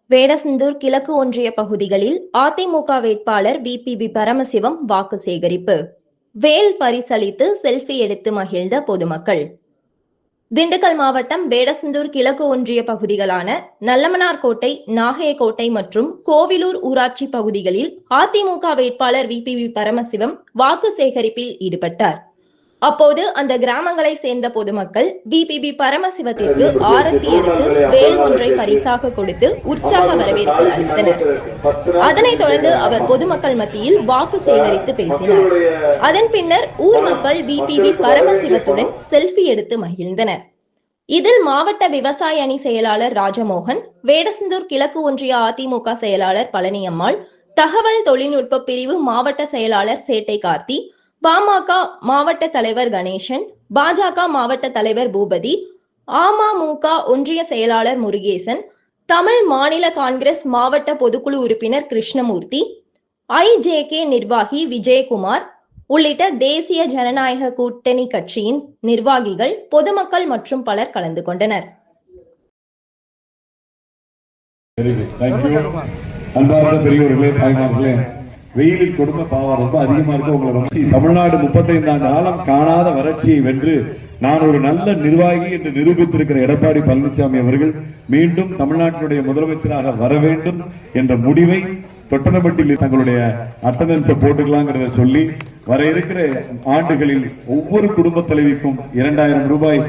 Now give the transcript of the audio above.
வேடசந்தூர் கிழக்கு ஒன்றிய பகுதிகளில் அதிமுக வேட்பாளர் விபிபி பரமசிவம் வாக்கு சேகரிப்பு. வேல் பரிசளித்து செல்ஃபி எடுத்து மகிழ்ந்த பொதுமக்கள். திண்டுக்கல் மாவட்டம் வேடசந்தூர் கிழக்கு ஒன்றிய பகுதிகளான நல்லமனார்கோட்டை, நாகையகோட்டை மற்றும் கோவிலூர் ஊராட்சி பகுதிகளில் அதிமுக வேட்பாளர் விபிபி பரமசிவம் வாக்கு சேகரிப்பில் ஈடுபட்டார். அப்போது அந்த கிராமங்களை சேர்ந்த பொதுமக்கள் விபிபி பரமசிவத்திற்கு ஆரத்தி எடுத்து வேல் ஒன்றை பரிசாக கொடுத்து உற்சாக வரவேற்பு அளித்தனர். அதனைத் தொடர்ந்து அவர் பொதுமக்கள் மத்தியில் வாக்கு சேகரித்து பேசினார். அதன் பின்னர் ஊர் மக்கள் விபிபி பரமசிவத்துடன் செல்ஃபி எடுத்து மகிழ்ந்தனர். இதில் மாவட்ட விவசாய அணி செயலாளர் ராஜமோகன், வேடசந்தூர் கிழக்கு ஒன்றிய அதிமுக செயலாளர் பழனியம்மாள், தகவல் தொழில்நுட்ப பிரிவு மாவட்ட செயலாளர் சேட்டை கார்த்தி, பாமக மாவட்ட தலைவர் கணேசன், பாஜக மாவட்ட தலைவர் பூபதி, அமமுக ஒன்றிய செயலாளர் முருகேசன், தமிழ் மாநில காங்கிரஸ் மாவட்ட பொதுக்குழு உறுப்பினர் கிருஷ்ணமூர்த்தி, ஐஜேகே நிர்வாகி விஜயகுமார் உள்ளிட்ட தேசிய ஜனநாயக கூட்டணி கட்சியின் நிர்வாகிகள், பொதுமக்கள் மற்றும் பலர் கலந்து கொண்டனர். வெயிலில் கொடுமை பாவம் ரொம்ப அதிகமா இருக்கு. உங்களை தமிழ்நாடு 35 ஆண்டு காலம் காணாத வறட்சியை வென்று நான் ஒரு நல்ல நிர்வாகி என்று நிரூபித்திருக்கிற எடப்பாடி பழனிசாமி அவர்கள் மீண்டும் தமிழ்நாட்டினுடைய முதலமைச்சராக வர வேண்டும் என்ற முடிவை தொட்டனப்பட்டியில் தங்களுடைய அட்டண்டன்ஸை போட்டுக்கலாங்கிறத சொல்லி வர இருக்கிற ஆண்டுகளில் ஒவ்வொரு குடும்ப தலைவிக்கும் 2000 ரூபாய்